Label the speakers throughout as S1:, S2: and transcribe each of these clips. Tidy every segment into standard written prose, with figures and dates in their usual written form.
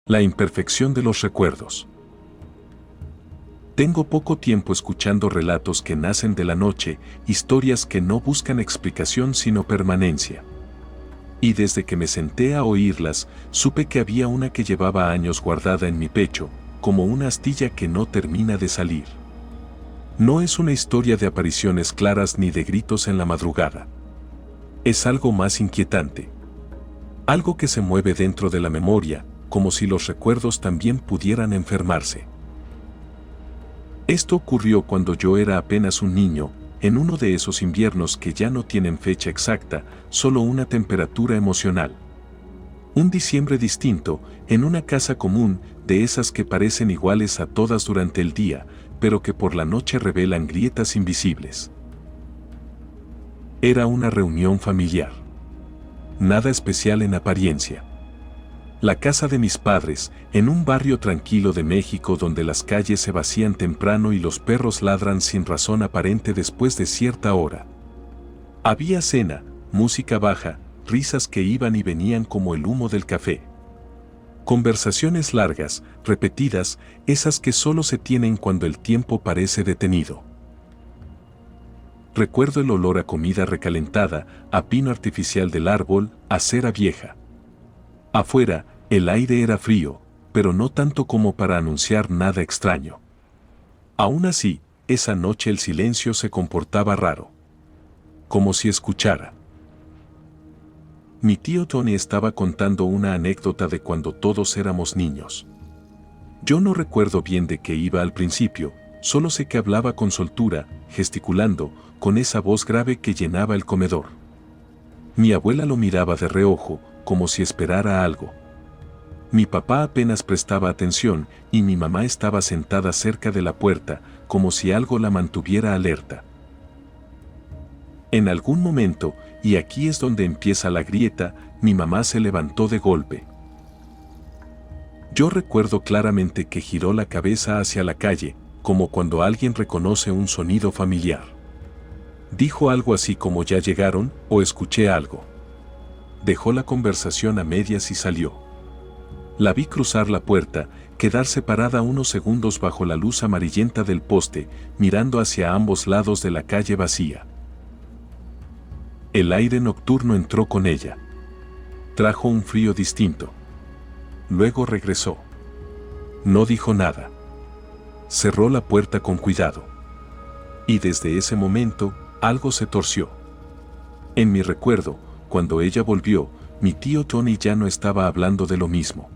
S1: La imperfección de los recuerdos. Tengo poco tiempo escuchando relatos que nacen de la noche, historias que no buscan explicación sino permanencia. Y desde que me senté a oírlas, supe que había una que llevaba años guardada en mi pecho, como una astilla que no termina de salir. No es una historia de apariciones claras ni de gritos en la madrugada. Es algo más inquietante. Algo que se mueve dentro de la memoria, como si los recuerdos también pudieran enfermarse. Esto ocurrió cuando yo era apenas un niño, en uno de esos inviernos que ya no tienen fecha exacta, solo una temperatura emocional. Un diciembre distinto, en una casa común, de esas que parecen iguales a todas durante el día, pero que por la noche revelan grietas invisibles. Era una reunión familiar. Nada especial en apariencia. La casa de mis padres, en un barrio tranquilo de México donde las calles se vacían temprano y los perros ladran sin razón aparente después de cierta hora. Había cena, música baja, risas que iban y venían como el humo del café. Conversaciones largas, repetidas, esas que solo se tienen cuando el tiempo parece detenido. Recuerdo el olor a comida recalentada, a pino artificial del árbol, a cera vieja. Afuera, el aire era frío, pero no tanto como para anunciar nada extraño. Aún así, esa noche el silencio se comportaba raro. Como si escuchara. Mi tío Tony estaba contando una anécdota de cuando todos éramos niños. Yo no recuerdo bien de qué iba al principio, solo sé que hablaba con soltura, gesticulando, con esa voz grave que llenaba el comedor. Mi abuela lo miraba de reojo, como si esperara algo. Mi papá apenas prestaba atención y mi mamá estaba sentada cerca de la puerta, como si algo la mantuviera alerta. En algún momento, y aquí es donde empieza la grieta, mi mamá se levantó de golpe. Yo recuerdo claramente que giró la cabeza hacia la calle, como cuando alguien reconoce un sonido familiar. Dijo algo así como "ya llegaron" o "escuché algo". Dejó la conversación a medias y salió. La vi cruzar la puerta, quedarse parada unos segundos bajo la luz amarillenta del poste, mirando hacia ambos lados de la calle vacía. El aire nocturno entró con ella. Trajo un frío distinto. Luego regresó. No dijo nada. Cerró la puerta con cuidado. Y desde ese momento, algo se torció. En mi recuerdo, cuando ella volvió, mi tío Tony ya no estaba hablando de lo mismo.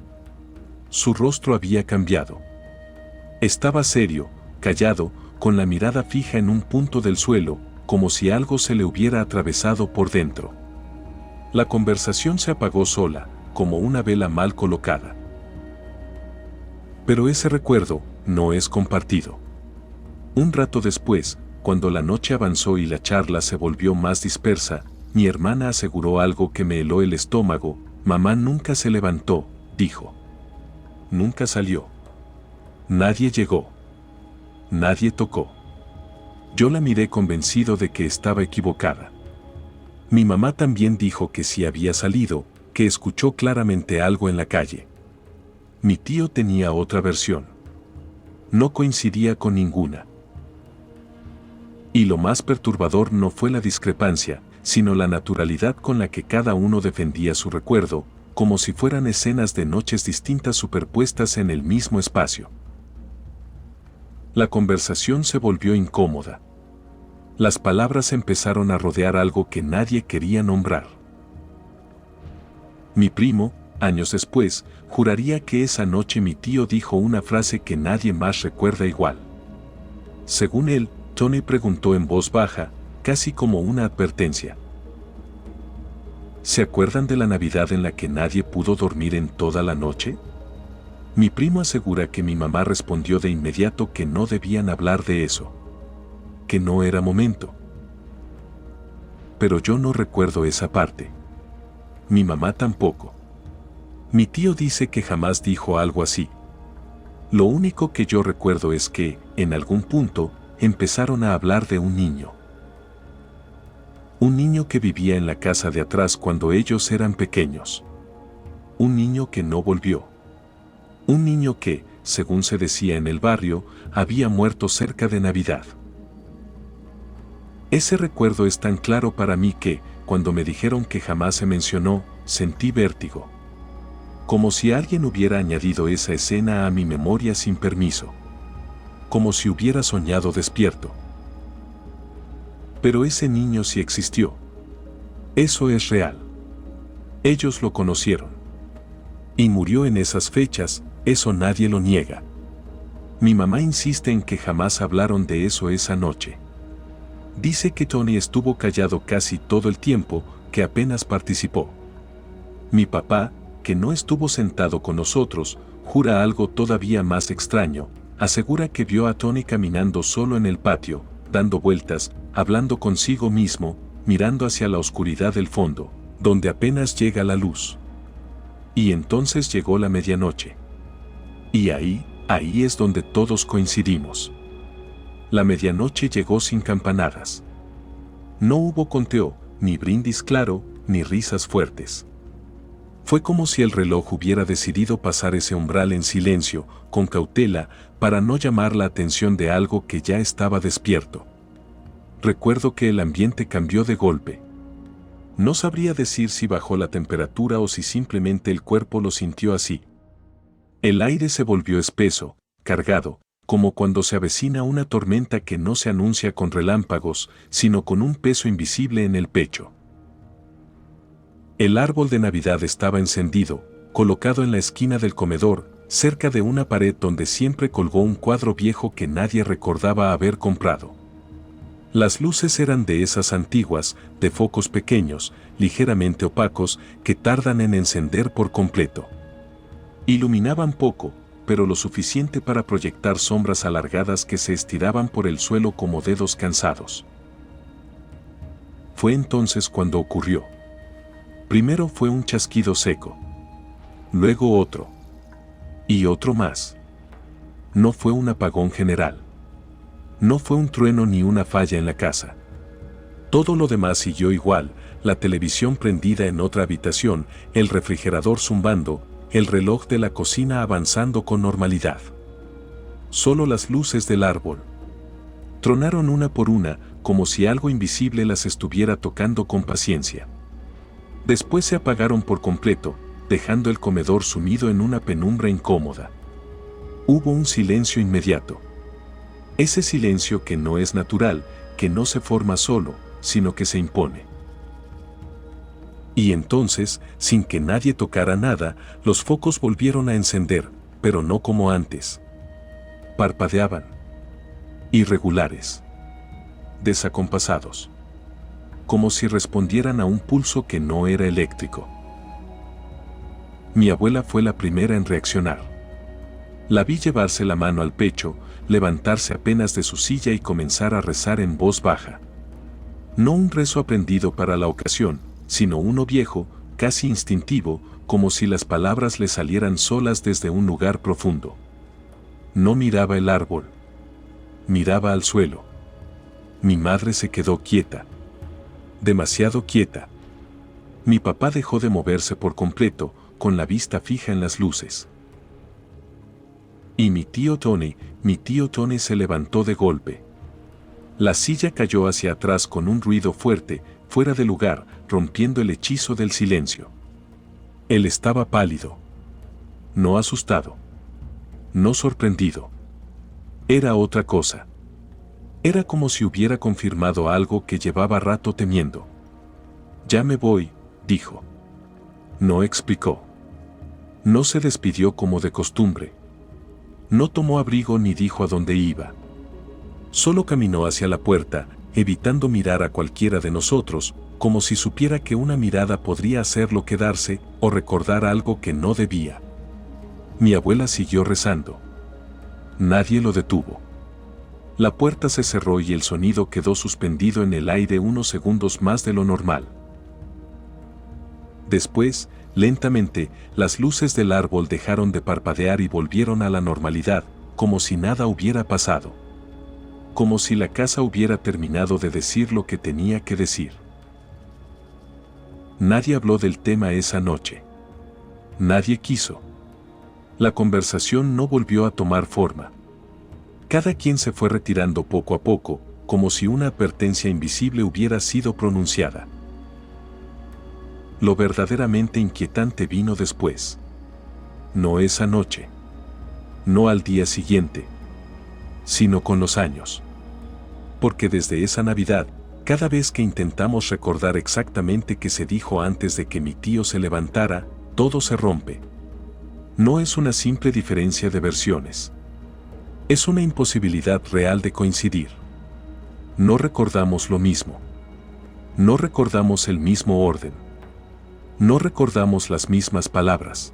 S1: Su rostro había cambiado. Estaba serio, callado, con la mirada fija en un punto del suelo, como si algo se le hubiera atravesado por dentro. La conversación se apagó sola, como una vela mal colocada. Pero ese recuerdo no es compartido. Un rato después, cuando la noche avanzó y la charla se volvió más dispersa, mi hermana aseguró algo que me heló el estómago. Mamá nunca se levantó, dijo. Nunca salió. Nadie llegó. Nadie tocó. Yo la miré convencido de que estaba equivocada. Mi mamá también dijo que sí había salido, que escuchó claramente algo en la calle. Mi tío tenía otra versión. No coincidía con ninguna. Y lo más perturbador no fue la discrepancia, sino la naturalidad con la que cada uno defendía su recuerdo, como si fueran escenas de noches distintas superpuestas en el mismo espacio. La conversación se volvió incómoda. Las palabras empezaron a rodear algo que nadie quería nombrar. Mi primo, años después, juraría que esa noche mi tío dijo una frase que nadie más recuerda igual. Según él, Tony preguntó en voz baja, casi como una advertencia. ¿Se acuerdan de la Navidad en la que nadie pudo dormir en toda la noche? Mi primo asegura que mi mamá respondió de inmediato que no debían hablar de eso. Que no era momento. Pero yo no recuerdo esa parte. Mi mamá tampoco. Mi tío dice que jamás dijo algo así. Lo único que yo recuerdo es que, en algún punto, empezaron a hablar de un niño. Un niño que vivía en la casa de atrás cuando ellos eran pequeños. Un niño que no volvió. Un niño que, según se decía en el barrio, había muerto cerca de Navidad. Ese recuerdo es tan claro para mí que, cuando me dijeron que jamás se mencionó, sentí vértigo. Como si alguien hubiera añadido esa escena a mi memoria sin permiso. Como si hubiera soñado despierto. Pero ese niño sí existió. Eso es real. Ellos lo conocieron. Y murió en esas fechas, eso nadie lo niega. Mi mamá insiste en que jamás hablaron de eso esa noche. Dice que Tony estuvo callado casi todo el tiempo, que apenas participó. Mi papá, que no estuvo sentado con nosotros, jura algo todavía más extraño. Asegura que vio a Tony caminando solo en el patio, dando vueltas, hablando consigo mismo, mirando hacia la oscuridad del fondo, donde apenas llega la luz. Y entonces llegó la medianoche. Y ahí es donde todos coincidimos. La medianoche llegó sin campanadas. No hubo conteo, ni brindis claro, ni risas fuertes. Fue como si el reloj hubiera decidido pasar ese umbral en silencio, con cautela, para no llamar la atención de algo que ya estaba despierto. Recuerdo que el ambiente cambió de golpe. No sabría decir si bajó la temperatura o si simplemente el cuerpo lo sintió así. El aire se volvió espeso, cargado, como cuando se avecina una tormenta que no se anuncia con relámpagos, sino con un peso invisible en el pecho. El árbol de Navidad estaba encendido, colocado en la esquina del comedor, cerca de una pared donde siempre colgó un cuadro viejo que nadie recordaba haber comprado. Las luces eran de esas antiguas, de focos pequeños, ligeramente opacos, que tardan en encender por completo. Iluminaban poco, pero lo suficiente para proyectar sombras alargadas que se estiraban por el suelo como dedos cansados. Fue entonces cuando ocurrió. Primero fue un chasquido seco. Luego otro. Y otro más. No fue un apagón general. No fue un trueno ni una falla en la casa. Todo lo demás siguió igual, la televisión prendida en otra habitación, el refrigerador zumbando, el reloj de la cocina avanzando con normalidad. Solo las luces del árbol. Tronaron una por una, como si algo invisible las estuviera tocando con paciencia. Después se apagaron por completo, dejando el comedor sumido en una penumbra incómoda. Hubo un silencio inmediato. Ese silencio que no es natural, que no se forma solo, sino que se impone. Y entonces, sin que nadie tocara nada, los focos volvieron a encender, pero no como antes. Parpadeaban. Irregulares. Desacompasados. Como si respondieran a un pulso que no era eléctrico. Mi abuela fue la primera en reaccionar. La vi llevarse la mano al pecho, levantarse apenas de su silla y comenzar a rezar en voz baja. No un rezo aprendido para la ocasión, sino uno viejo, casi instintivo, como si las palabras le salieran solas desde un lugar profundo. No miraba el árbol. Miraba al suelo. Mi madre se quedó quieta. Demasiado quieta. Mi papá dejó de moverse por completo, con la vista fija en las luces. Y mi tío Tony se levantó de golpe. La silla cayó hacia atrás con un ruido fuerte, fuera de lugar, rompiendo el hechizo del silencio. Él estaba pálido. No asustado. No sorprendido. Era otra cosa. Era como si hubiera confirmado algo que llevaba rato temiendo. Ya me voy, dijo. No explicó. No se despidió como de costumbre. No tomó abrigo ni dijo a dónde iba. Solo caminó hacia la puerta, evitando mirar a cualquiera de nosotros, como si supiera que una mirada podría hacerlo quedarse o recordar algo que no debía. Mi abuela siguió rezando. Nadie lo detuvo. La puerta se cerró y el sonido quedó suspendido en el aire unos segundos más de lo normal. Después, lentamente, las luces del árbol dejaron de parpadear y volvieron a la normalidad, como si nada hubiera pasado. Como si la casa hubiera terminado de decir lo que tenía que decir. Nadie habló del tema esa noche. Nadie quiso. La conversación no volvió a tomar forma. Cada quien se fue retirando poco a poco, como si una advertencia invisible hubiera sido pronunciada. Lo verdaderamente inquietante vino después. No esa noche. No al día siguiente. Sino con los años. Porque desde esa Navidad, cada vez que intentamos recordar exactamente qué se dijo antes de que mi tío se levantara, todo se rompe. No es una simple diferencia de versiones. Es una imposibilidad real de coincidir. No recordamos lo mismo. No recordamos el mismo orden. No recordamos las mismas palabras.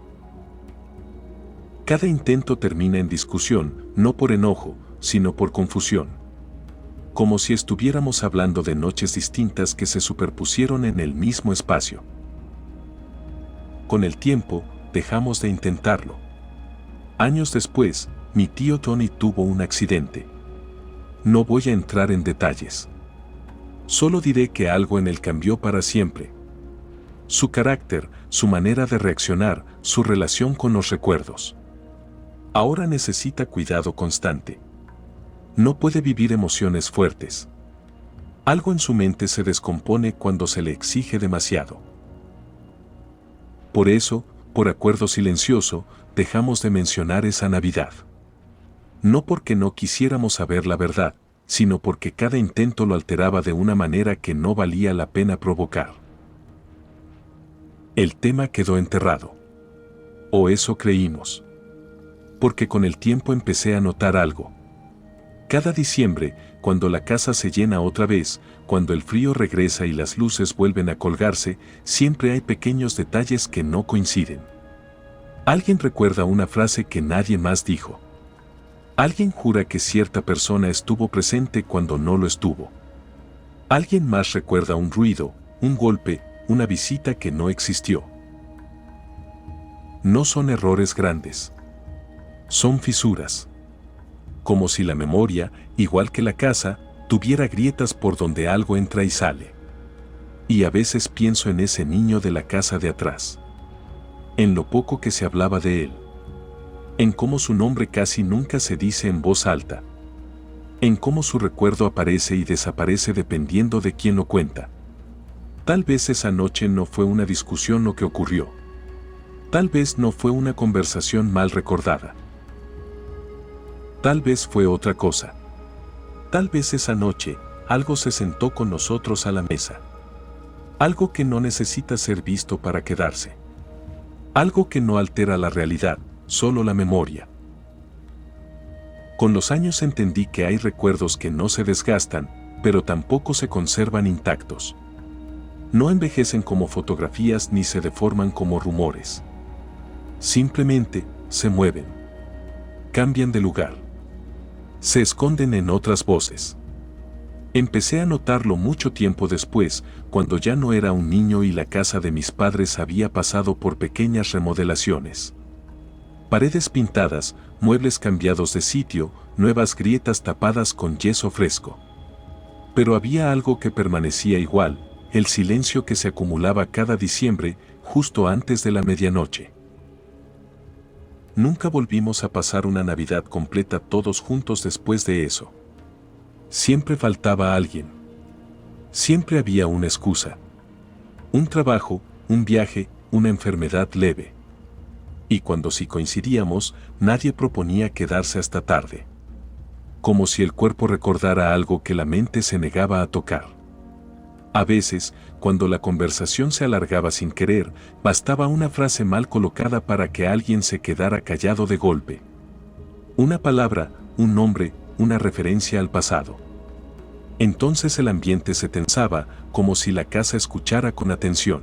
S1: Cada intento termina en discusión, no por enojo, sino por confusión. Como si estuviéramos hablando de noches distintas que se superpusieron en el mismo espacio. Con el tiempo, dejamos de intentarlo. Años después, mi tío Tony tuvo un accidente. No voy a entrar en detalles. Solo diré que algo en él cambió para siempre. Su carácter, su manera de reaccionar, su relación con los recuerdos. Ahora necesita cuidado constante. No puede vivir emociones fuertes. Algo en su mente se descompone cuando se le exige demasiado. Por eso, por acuerdo silencioso, dejamos de mencionar esa Navidad. No porque no quisiéramos saber la verdad, sino porque cada intento lo alteraba de una manera que no valía la pena provocar. El tema quedó enterrado. O eso creímos. Porque con el tiempo empecé a notar algo. Cada diciembre, cuando la casa se llena otra vez, cuando el frío regresa y las luces vuelven a colgarse, siempre hay pequeños detalles que no coinciden. Alguien recuerda una frase que nadie más dijo. Alguien jura que cierta persona estuvo presente cuando no lo estuvo. Alguien más recuerda un ruido, un golpe, una visita que no existió. No son errores grandes. Son fisuras. Como si la memoria, igual que la casa, tuviera grietas por donde algo entra y sale. Y a veces pienso en ese niño de la casa de atrás. En lo poco que se hablaba de él. En cómo su nombre casi nunca se dice en voz alta. En cómo su recuerdo aparece y desaparece dependiendo de quién lo cuenta. Tal vez esa noche no fue una discusión lo que ocurrió. Tal vez no fue una conversación mal recordada. Tal vez fue otra cosa. Tal vez esa noche, algo se sentó con nosotros a la mesa. Algo que no necesita ser visto para quedarse. Algo que no altera la realidad, solo la memoria. Con los años entendí que hay recuerdos que no se desgastan, pero tampoco se conservan intactos. No envejecen como fotografías ni se deforman como rumores. Simplemente, se mueven. Cambian de lugar. Se esconden en otras voces. Empecé a notarlo mucho tiempo después, cuando ya no era un niño y la casa de mis padres había pasado por pequeñas remodelaciones. Paredes pintadas, muebles cambiados de sitio, nuevas grietas tapadas con yeso fresco. Pero había algo que permanecía igual, el silencio que se acumulaba cada diciembre, justo antes de la medianoche. Nunca volvimos a pasar una Navidad completa todos juntos después de eso. Siempre faltaba alguien. Siempre había una excusa. Un trabajo, un viaje, una enfermedad leve. Y cuando sí coincidíamos, nadie proponía quedarse hasta tarde. Como si el cuerpo recordara algo que la mente se negaba a tocar. A veces, cuando la conversación se alargaba sin querer, bastaba una frase mal colocada para que alguien se quedara callado de golpe. Una palabra, un nombre, una referencia al pasado. Entonces el ambiente se tensaba, como si la casa escuchara con atención.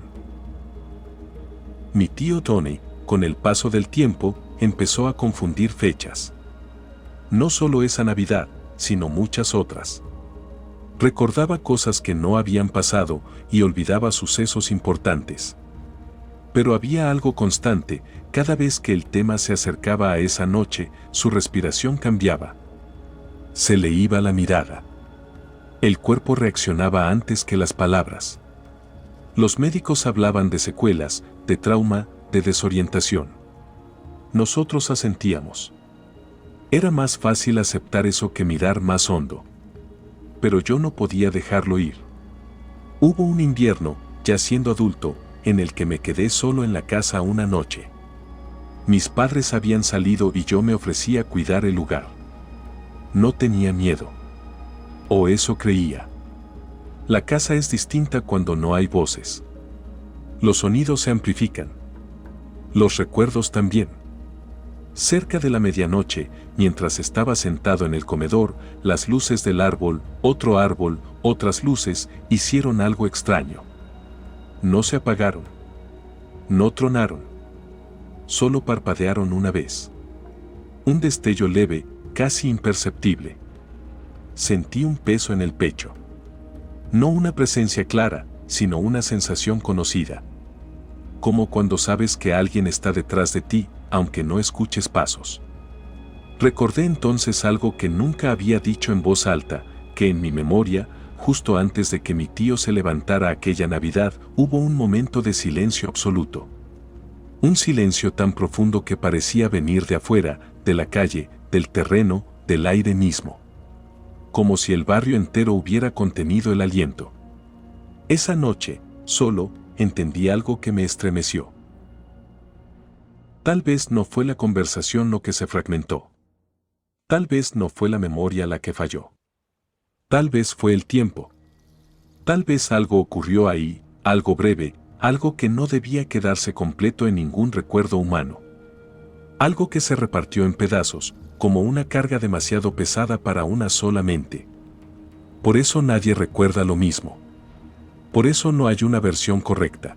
S1: Mi tío Tony, con el paso del tiempo, empezó a confundir fechas. No solo esa Navidad, sino muchas otras. Recordaba cosas que no habían pasado y olvidaba sucesos importantes. Pero había algo constante, cada vez que el tema se acercaba a esa noche, su respiración cambiaba. Se le iba la mirada. El cuerpo reaccionaba antes que las palabras. Los médicos hablaban de secuelas, de trauma, de desorientación. Nosotros asentíamos. Era más fácil aceptar eso que mirar más hondo. Pero yo no podía dejarlo ir. Hubo un invierno, ya siendo adulto, en el que me quedé solo en la casa una noche. Mis padres habían salido y yo me ofrecí a cuidar el lugar. No tenía miedo. O eso creía. La casa es distinta cuando no hay voces. Los sonidos se amplifican. Los recuerdos también. Cerca de la medianoche, mientras estaba sentado en el comedor, las luces del árbol, otro árbol, otras luces, hicieron algo extraño. No se apagaron. No tronaron. Solo parpadearon una vez. Un destello leve, casi imperceptible. Sentí un peso en el pecho. No una presencia clara, sino una sensación conocida. Como cuando sabes que alguien está detrás de ti, aunque no escuches pasos. Recordé entonces algo que nunca había dicho en voz alta, que en mi memoria, justo antes de que mi tío se levantara aquella Navidad, hubo un momento de silencio absoluto. Un silencio tan profundo que parecía venir de afuera, de la calle, del terreno, del aire mismo. Como si el barrio entero hubiera contenido el aliento. Esa noche, solo, entendí algo que me estremeció. Tal vez no fue la conversación lo que se fragmentó. Tal vez no fue la memoria la que falló. Tal vez fue el tiempo. Tal vez algo ocurrió ahí, algo breve, algo que no debía quedarse completo en ningún recuerdo humano. Algo que se repartió en pedazos, como una carga demasiado pesada para una sola mente. Por eso nadie recuerda lo mismo. Por eso no hay una versión correcta.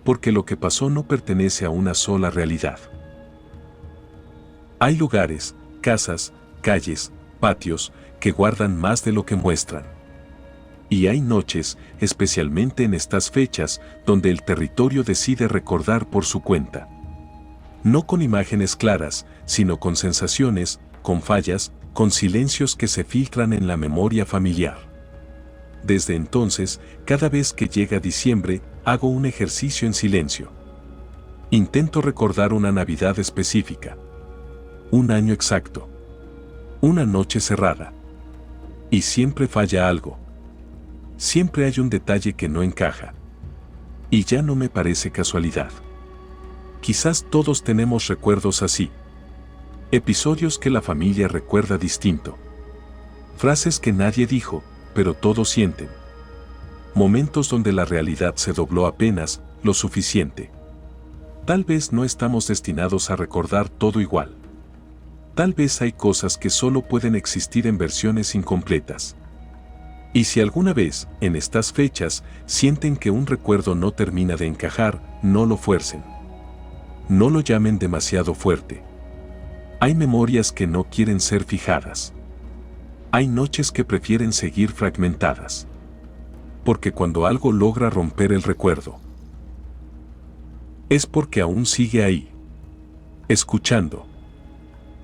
S1: Porque lo que pasó no pertenece a una sola realidad. Hay lugares, casas, calles, patios, que guardan más de lo que muestran. Y hay noches, especialmente en estas fechas, donde el territorio decide recordar por su cuenta. No con imágenes claras, sino con sensaciones, con fallas, con silencios que se filtran en la memoria familiar. Desde entonces, cada vez que llega diciembre, hago un ejercicio en silencio. Intento recordar una Navidad específica. Un año exacto. Una noche cerrada. Y siempre falla algo. Siempre hay un detalle que no encaja. Y ya no me parece casualidad. Quizás todos tenemos recuerdos así. Episodios que la familia recuerda distinto. Frases que nadie dijo, pero todos sienten. Momentos donde la realidad se dobló apenas lo suficiente. Tal vez no estamos destinados a recordar todo igual. Tal vez hay cosas que solo pueden existir en versiones incompletas. Y si alguna vez, en estas fechas, sienten que un recuerdo no termina de encajar, no lo fuercen. No lo llamen demasiado fuerte. Hay memorias que no quieren ser fijadas. Hay noches que prefieren seguir fragmentadas. Porque cuando algo logra romper el recuerdo, es porque aún sigue ahí. Escuchando.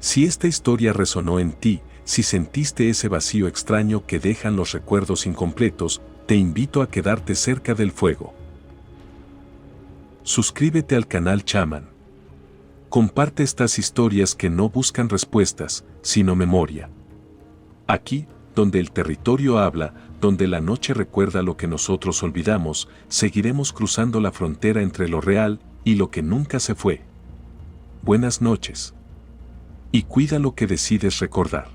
S1: Si esta historia resonó en ti, si sentiste ese vacío extraño que dejan los recuerdos incompletos, te invito a quedarte cerca del fuego. Suscríbete al canal Chaman. Comparte estas historias que no buscan respuestas, sino memoria. Aquí, donde el territorio habla, donde la noche recuerda lo que nosotros olvidamos, seguiremos cruzando la frontera entre lo real y lo que nunca se fue. Buenas noches. Y cuida lo que decides recordar.